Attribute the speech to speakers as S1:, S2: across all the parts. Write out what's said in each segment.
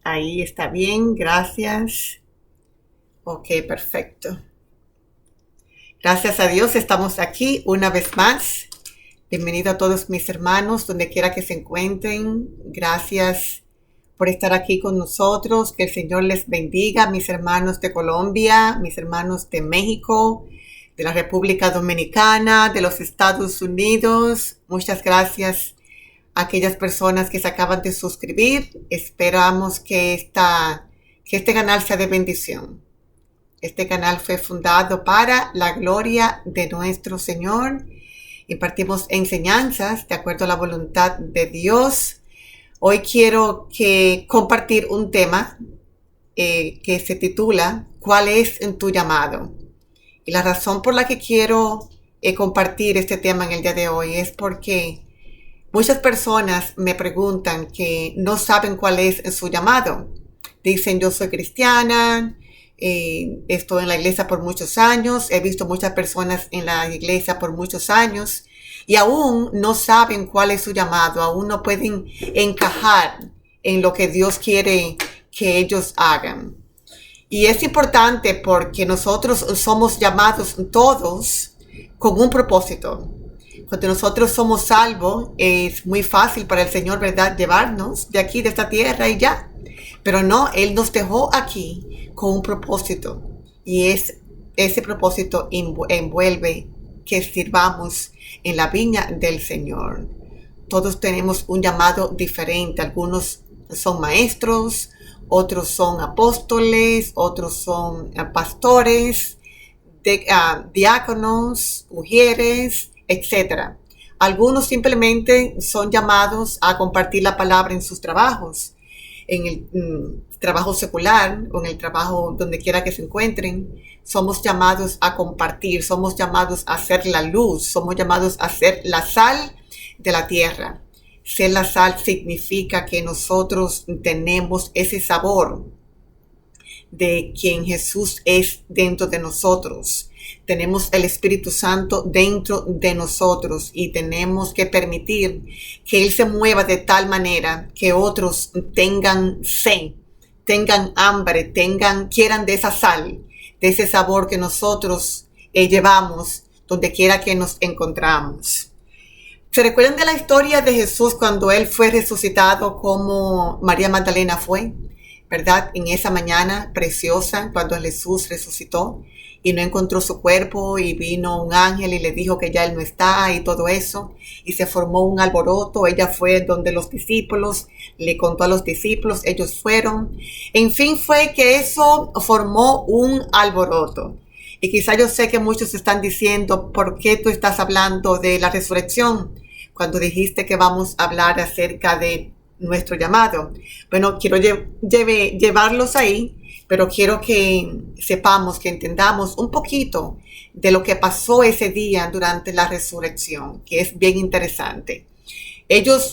S1: Ahí está bien, gracias. Ok, perfecto. Gracias a Dios estamos aquí una vez más. Bienvenido a todos mis hermanos, donde quiera que se encuentren. Gracias por estar aquí con nosotros. Que el Señor les bendiga, mis hermanos de Colombia, mis hermanos de México, de la República Dominicana, de los Estados Unidos. Muchas gracias a aquellas personas que se acaban de suscribir. Esperamos que este canal sea de bendición. Este canal fue fundado para la gloria de nuestro Señor. Impartimos enseñanzas de acuerdo a la voluntad de Dios. Hoy quiero compartir un tema que se titula ¿Cuál es tu llamado? Y la razón por la que quiero compartir este tema en el día de hoy es porque muchas personas me preguntan que no saben cuál es su llamado. Dicen, yo soy cristiana, estoy en la iglesia por muchos años, he visto muchas personas en la iglesia por muchos años y aún no saben cuál es su llamado, aún no pueden encajar en lo que Dios quiere que ellos hagan. Y es importante porque nosotros somos llamados todos con un propósito. Cuando nosotros somos salvos, es muy fácil para el Señor, ¿verdad?, llevarnos de aquí, de esta tierra y ya. Pero no, Él nos dejó aquí con un propósito. Y ese propósito envuelve que sirvamos en la viña del Señor. Todos tenemos un llamado diferente. Algunos son maestros, otros son apóstoles, otros son pastores, diáconos, mujeres, etc. Algunos simplemente son llamados a compartir la palabra en sus trabajos, en el trabajo secular o en el trabajo donde quiera que se encuentren. Somos llamados a compartir, somos llamados a ser la luz, somos llamados a ser la sal de la tierra. Ser la sal significa que nosotros tenemos ese sabor de quien Jesús es dentro de nosotros. Tenemos el Espíritu Santo dentro de nosotros y tenemos que permitir que Él se mueva de tal manera que otros tengan sed, tengan hambre, quieran de esa sal, de ese sabor que nosotros llevamos donde quiera que nos encontramos. ¿Se recuerdan de la historia de Jesús cuando Él fue resucitado, como María Magdalena fue, verdad? En esa mañana preciosa, cuando Jesús resucitó y no encontró su cuerpo y vino un ángel y le dijo que ya Él no está y todo eso, y se formó un alboroto. Ella fue donde los discípulos, le contó a los discípulos, ellos fueron. En fin, fue que eso formó un alboroto. Y quizá yo sé que muchos están diciendo, ¿por qué tú estás hablando de la resurrección cuando dijiste que vamos a hablar acerca de nuestro llamado? Bueno, quiero llevarlos ahí, pero quiero que sepamos, que entendamos un poquito de lo que pasó ese día durante la resurrección, que es bien interesante.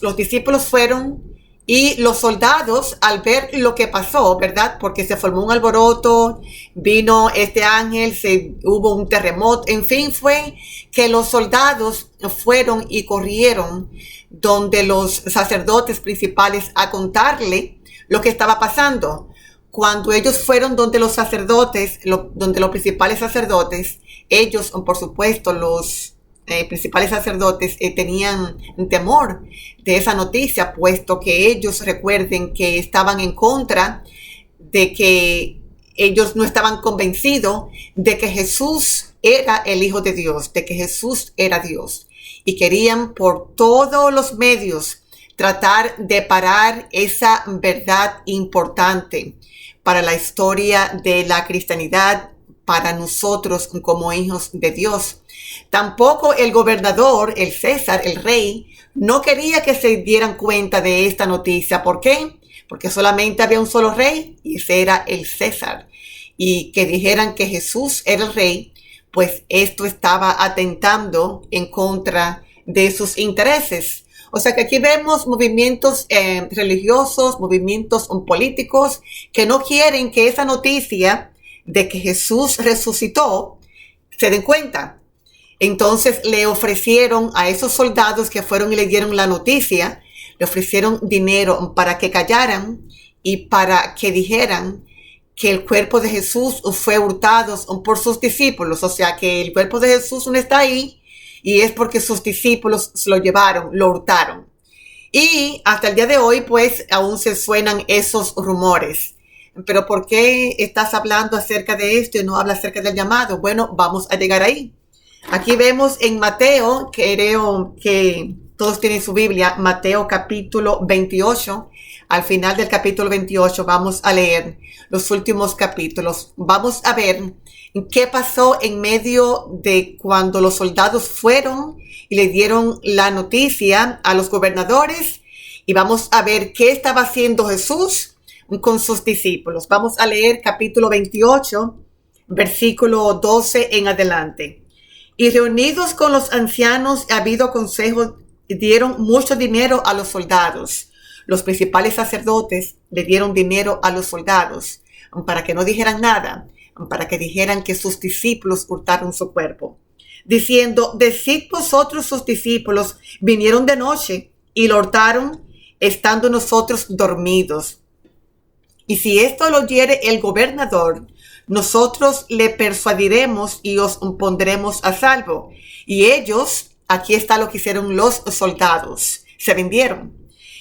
S1: Los discípulos fueron, y los soldados, al ver lo que pasó, ¿verdad?, porque se formó un alboroto, vino este ángel, hubo un terremoto, en fin, fue que los soldados fueron y corrieron donde los sacerdotes principales a contarle lo que estaba pasando. Cuando ellos fueron donde los sacerdotes, donde los principales sacerdotes, ellos, por supuesto, los principales sacerdotes tenían temor de esa noticia, puesto que ellos, recuerden, que estaban en contra de que ellos no estaban convencidos de que Jesús era el Hijo de Dios, de que Jesús era Dios, y querían por todos los medios tratar de parar esa verdad importante para la historia de la cristianidad, para nosotros como hijos de Dios. Tampoco el gobernador, el César, el rey, no quería que se dieran cuenta de esta noticia. ¿Por qué? Porque solamente había un solo rey y ese era el César. Y que dijeran que Jesús era el rey, pues esto estaba atentando en contra de sus intereses. O sea que aquí vemos movimientos religiosos, movimientos políticos que no quieren que esa noticia de que Jesús resucitó se den cuenta. Entonces le ofrecieron a esos soldados que fueron y le dieron la noticia, le ofrecieron dinero para que callaran y para que dijeran que el cuerpo de Jesús fue hurtado por sus discípulos. O sea, que el cuerpo de Jesús no está ahí y es porque sus discípulos se lo llevaron, lo hurtaron. Y hasta el día de hoy, pues, aún se suenan esos rumores. Pero ¿por qué estás hablando acerca de esto y no hablas acerca del llamado? Bueno, vamos a llegar ahí. Aquí vemos en Mateo, creo que todos tienen su Biblia, Mateo capítulo 28. Al final del capítulo 28 vamos a leer los últimos capítulos. Vamos a ver qué pasó en medio de cuando los soldados fueron y le dieron la noticia a los gobernadores. Y vamos a ver qué estaba haciendo Jesús con sus discípulos. Vamos a leer capítulo 28, versículo 12 en adelante. Y reunidos con los ancianos, habido consejo, dieron mucho dinero a los soldados. Los principales sacerdotes le dieron dinero a los soldados para que no dijeran nada, para que dijeran que sus discípulos hurtaron su cuerpo, diciendo: decid vosotros, sus discípulos vinieron de noche y lo hurtaron, estando nosotros dormidos. Y si esto lo oyere el gobernador, nosotros le persuadiremos y os pondremos a salvo. Y ellos, aquí está lo que hicieron los soldados, se vendieron.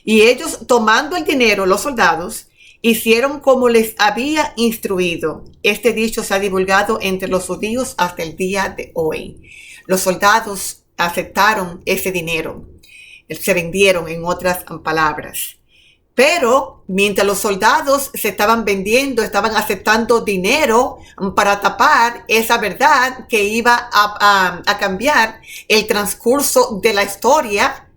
S1: Y ellos, tomando el dinero, los soldados, hicieron como les había instruido. Este dicho se ha divulgado entre los judíos hasta el día de hoy. Los soldados aceptaron ese dinero. Se vendieron, en otras palabras. Pero mientras los soldados se estaban vendiendo, estaban aceptando dinero para tapar esa verdad que iba a cambiar el transcurso de la historia,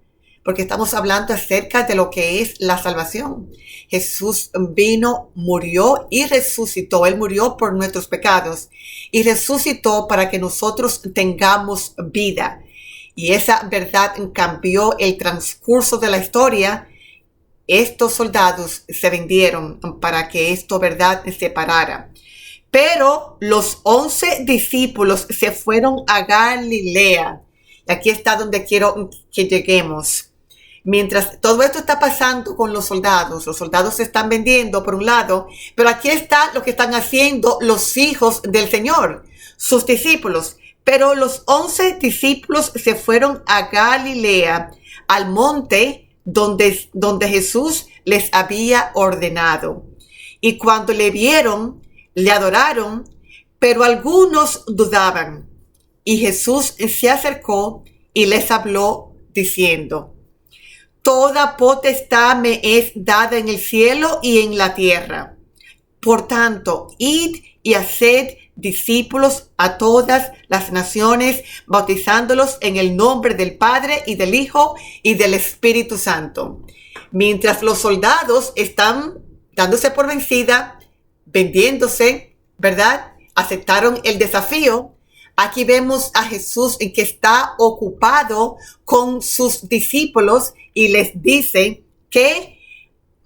S1: porque estamos hablando acerca de lo que es la salvación. Jesús vino, murió y resucitó. Él murió por nuestros pecados y resucitó para que nosotros tengamos vida. Y esa verdad cambió el transcurso de la historia. Estos soldados se vendieron para que esta verdad se parara. Pero los 11 discípulos se fueron a Galilea. Y aquí está donde quiero que lleguemos. Mientras todo esto está pasando con los soldados se están vendiendo por un lado, pero aquí está lo que están haciendo los hijos del Señor, sus discípulos. Pero los 11 discípulos se fueron a Galilea, al monte donde Jesús les había ordenado. Y cuando le vieron, le adoraron, pero algunos dudaban. Y Jesús se acercó y les habló diciendo: toda potestad me es dada en el cielo y en la tierra. Por tanto, id y haced discípulos a todas las naciones, bautizándolos en el nombre del Padre y del Hijo y del Espíritu Santo. Mientras los soldados están dándose por vencida, vendiéndose, ¿verdad? Aceptaron el desafío. Aquí vemos a Jesús en que está ocupado con sus discípulos y les dice que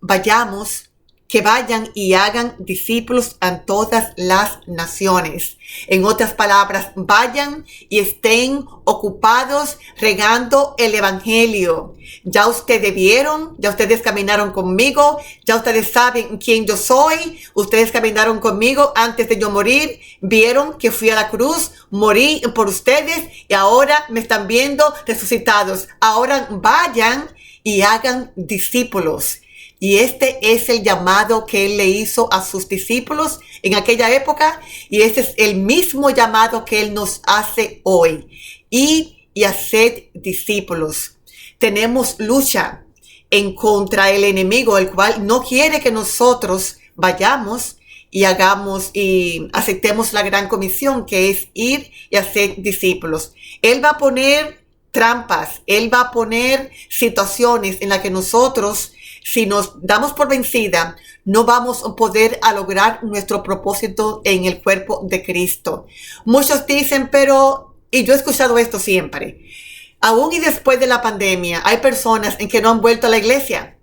S1: vayan y hagan discípulos a todas las naciones. En otras palabras, vayan y estén ocupados regando el evangelio. Ya ustedes vieron, ya ustedes caminaron conmigo, ya ustedes saben quién yo soy, ustedes caminaron conmigo antes de yo morir, vieron que fui a la cruz, morí por ustedes y ahora me están viendo resucitados. Ahora vayan y hagan discípulos. Y este es el llamado que él le hizo a sus discípulos en aquella época. Y este es el mismo llamado que él nos hace hoy. Y haced discípulos. Tenemos lucha en contra el enemigo, el cual no quiere que nosotros vayamos y hagamos y aceptemos la gran comisión, que es ir y hacer discípulos. Él va a poner trampas, él va a poner situaciones en las que nosotros, si nos damos por vencida, no vamos a poder lograr nuestro propósito en el cuerpo de Cristo. Muchos dicen, pero, y yo he escuchado esto siempre, aún y después de la pandemia, hay personas en que no han vuelto a la iglesia.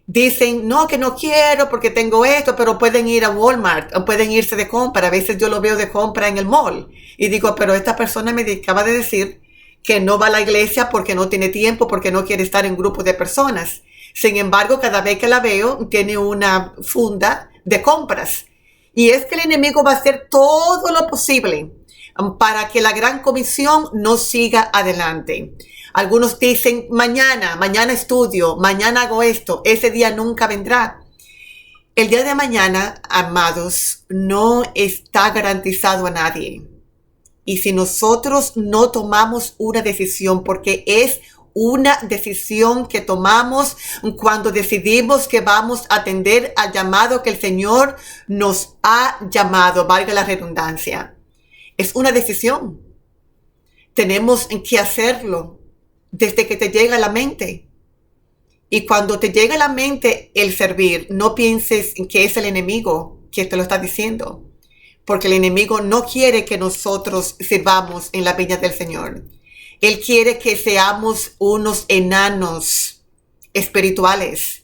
S1: Dicen, no, que no quiero porque tengo esto, pero pueden ir a Walmart o pueden irse de compra. A veces yo lo veo de compra en el mall y digo, pero esta persona me acaba de decir que no va a la iglesia porque no tiene tiempo, porque no quiere estar en grupo de personas. Sin embargo, cada vez que la veo, tiene una funda de compras. Y es que el enemigo va a hacer todo lo posible para que la gran comisión no siga adelante. Algunos dicen, mañana estudio, mañana hago esto, ese día nunca vendrá. El día de mañana, amados, no está garantizado a nadie. Y si nosotros no tomamos una decisión, porque es una decisión que tomamos cuando decidimos que vamos a atender al llamado que el Señor nos ha llamado, valga la redundancia. Es una decisión. Tenemos que hacerlo desde que te llega a la mente. Y cuando te llega a la mente el servir, no pienses que es el enemigo que te lo está diciendo. Porque el enemigo no quiere que nosotros sirvamos en la viña del Señor. Él quiere que seamos unos enanos espirituales.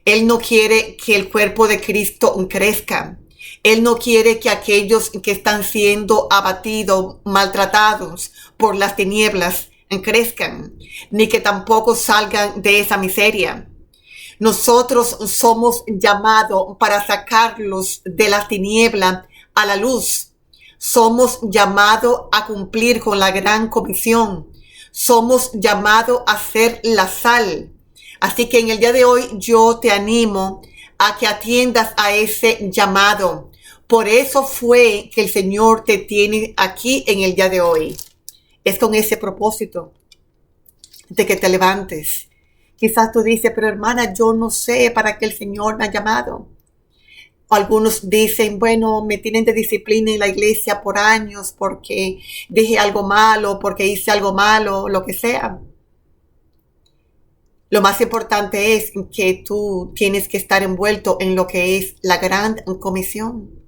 S1: Él no quiere que el cuerpo de Cristo crezca. Él no quiere que aquellos que están siendo abatidos, maltratados por las tinieblas, crezcan, ni que tampoco salgan de esa miseria. Nosotros somos llamados para sacarlos de las tinieblas a la luz. Somos llamados a cumplir con la gran comisión. Somos llamados a ser la sal. Así que en el día de hoy yo te animo a que atiendas a ese llamado. Por eso fue que el Señor te tiene aquí en el día de hoy. Es con ese propósito de que te levantes. Quizás tú dices, pero hermana, yo no sé para qué el Señor me ha llamado. Algunos dicen, bueno, me tienen de disciplina en la iglesia por años porque dije algo malo, porque hice algo malo, lo que sea. Lo más importante es que tú tienes que estar envuelto en lo que es la gran comisión.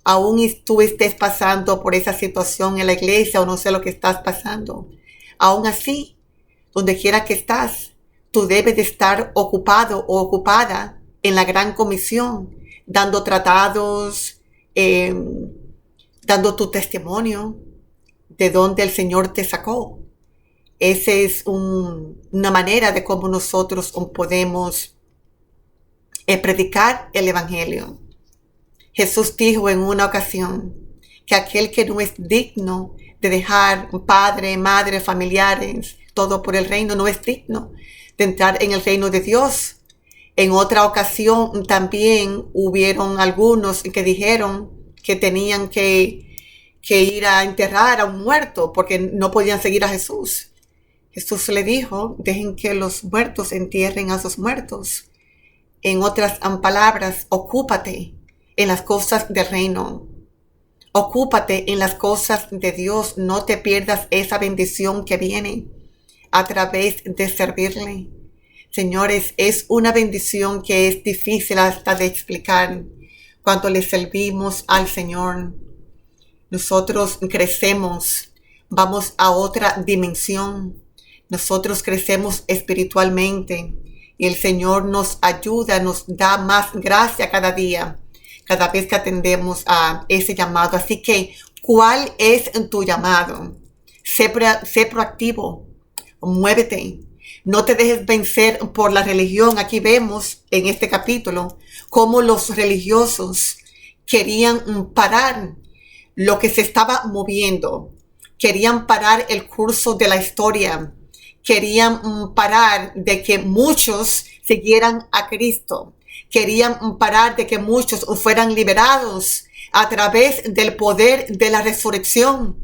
S1: Aún tú estés pasando por esa situación en la iglesia o no sé lo que estás pasando. Aún así, donde quiera que estás, tú debes de estar ocupado o ocupada en la gran comisión, dando tratados, dando tu testimonio de dónde el Señor te sacó. Esa es una manera de cómo nosotros podemos predicar el Evangelio. Jesús dijo en una ocasión que aquel que no es digno de dejar padre, madre, familiares, todo por el reino, no es digno de entrar en el reino de Dios. En otra ocasión también hubieron algunos que dijeron que tenían que ir a enterrar a un muerto porque no podían seguir a Jesús. Jesús le dijo, dejen que los muertos entierren a sus muertos. En otras palabras, ocúpate en las cosas del reino. Ocúpate en las cosas de Dios. No te pierdas esa bendición que viene a través de servirle. Señores, es una bendición que es difícil hasta de explicar. Cuando le servimos al Señor, nosotros crecemos, vamos a otra dimensión. Nosotros crecemos espiritualmente y el Señor nos ayuda, nos da más gracia cada día, cada vez que atendemos a ese llamado. Así que, ¿cuál es tu llamado? Sé proactivo, muévete. No te dejes vencer por la religión. Aquí vemos en este capítulo cómo los religiosos querían parar lo que se estaba moviendo. Querían parar el curso de la historia. Querían parar de que muchos siguieran a Cristo. Querían parar de que muchos fueran liberados a través del poder de la resurrección.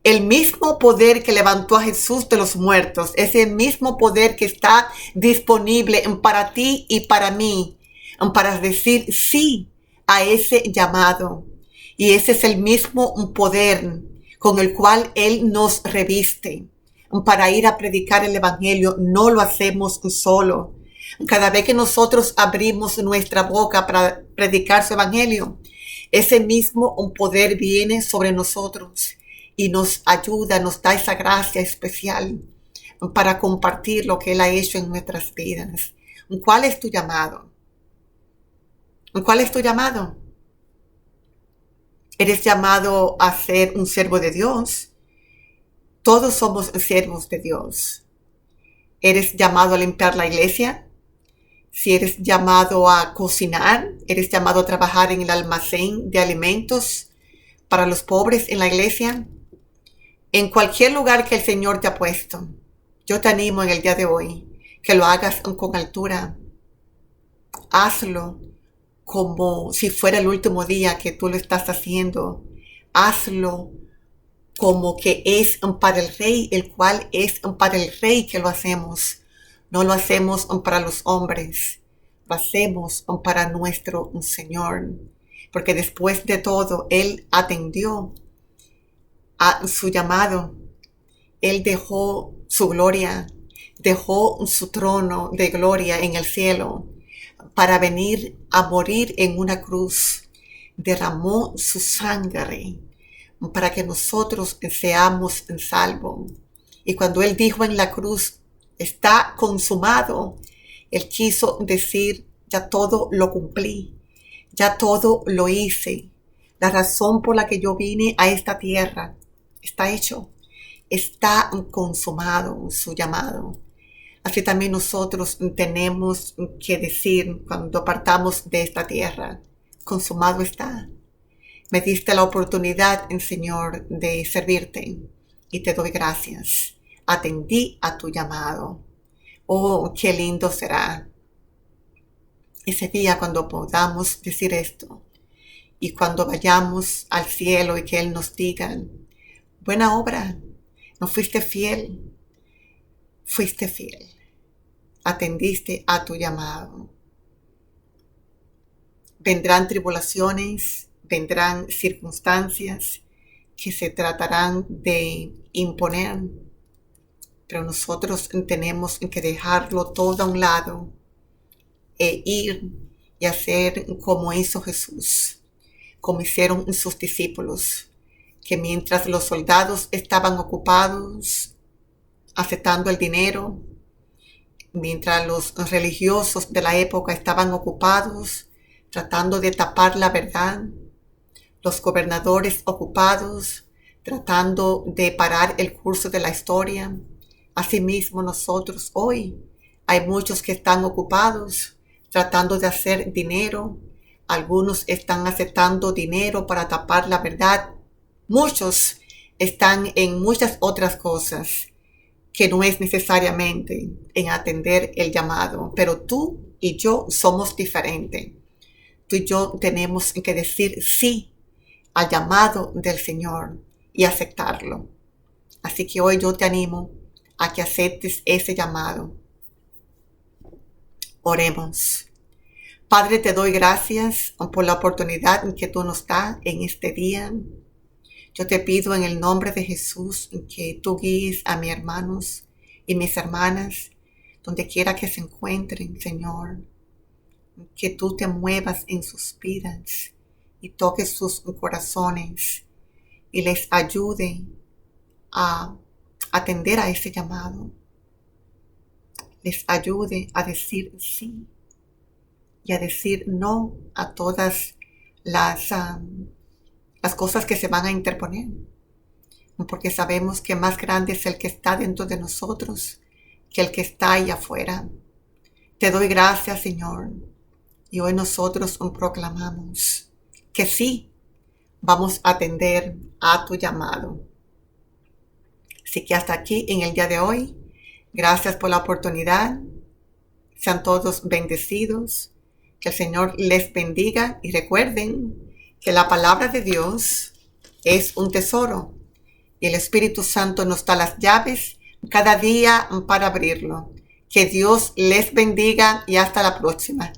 S1: El mismo poder que levantó a Jesús de los muertos es el mismo poder que está disponible para ti y para mí, para decir sí a ese llamado. Y ese es el mismo poder con el cual Él nos reviste para ir a predicar el Evangelio. No lo hacemos solo. Cada vez que nosotros abrimos nuestra boca para predicar su Evangelio, ese mismo poder viene sobre nosotros y nos ayuda, nos da esa gracia especial para compartir lo que Él ha hecho en nuestras vidas. ¿Cuál es tu llamado? ¿Cuál es tu llamado? ¿Eres llamado a ser un siervo de Dios? Todos somos siervos de Dios. ¿Eres llamado a limpiar la iglesia? si eres llamado a cocinar, eres llamado a trabajar en el almacén de alimentos para los pobres en la iglesia, en cualquier lugar que el Señor te ha puesto, yo te animo en el día de hoy que lo hagas con altura. Hazlo como si fuera el último día que tú lo estás haciendo. Hazlo como que es para el Rey, el cual es para el Rey que lo hacemos. No lo hacemos para los hombres, lo hacemos para nuestro Señor. Porque después de todo, Él atendió a su llamado. Él dejó su gloria, dejó su trono de gloria en el cielo para venir a morir en una cruz. Derramó su sangre para que nosotros seamos salvos. Y cuando Él dijo en la cruz, está consumado, Él quiso decir, ya todo lo cumplí, ya todo lo hice. La razón por la que yo vine a esta tierra está hecho, está consumado su llamado. Así también nosotros tenemos que decir cuando partamos de esta tierra, consumado está. Me diste la oportunidad, Señor, de servirte y te doy gracias. Atendí a tu llamado. Oh, qué lindo será ese día cuando podamos decir esto y cuando vayamos al cielo y que Él nos diga, buena obra, no fuiste fiel, atendiste a tu llamado. Vendrán tribulaciones, vendrán circunstancias que se tratarán de imponer, pero nosotros tenemos que dejarlo todo a un lado e ir y hacer como hizo Jesús, como hicieron sus discípulos, que mientras los soldados estaban ocupados aceptando el dinero, mientras los religiosos de la época estaban ocupados tratando de tapar la verdad, los gobernadores ocupados tratando de parar el curso de la historia. Asimismo, nosotros hoy hay muchos que están ocupados tratando de hacer dinero. Algunos están aceptando dinero para tapar la verdad. Muchos están en muchas otras cosas que no es necesariamente en atender el llamado. Pero tú y yo somos diferentes. Tú y yo tenemos que decir sí al llamado del Señor y aceptarlo. Así que hoy yo te animo a que aceptes ese llamado. Oremos. Padre, te doy gracias por la oportunidad que tú nos das en este día. Yo te pido en el nombre de Jesús que tú guíes a mis hermanos y mis hermanas donde quiera que se encuentren, Señor. Que tú te muevas en sus vidas y toques sus corazones y les ayude a atender a ese llamado. Les ayude a decir sí y a decir no a todas las cosas que se van a interponer. Porque sabemos que más grande es el que está dentro de nosotros que el que está ahí afuera. Te doy gracias, Señor. Y hoy nosotros proclamamos que sí vamos a atender a tu llamado. Así que hasta aquí en el día de hoy. Gracias por la oportunidad. Sean todos bendecidos. Que el Señor les bendiga. Y recuerden que la palabra de Dios es un tesoro. Y el Espíritu Santo nos da las llaves cada día para abrirlo. Que Dios les bendiga y hasta la próxima.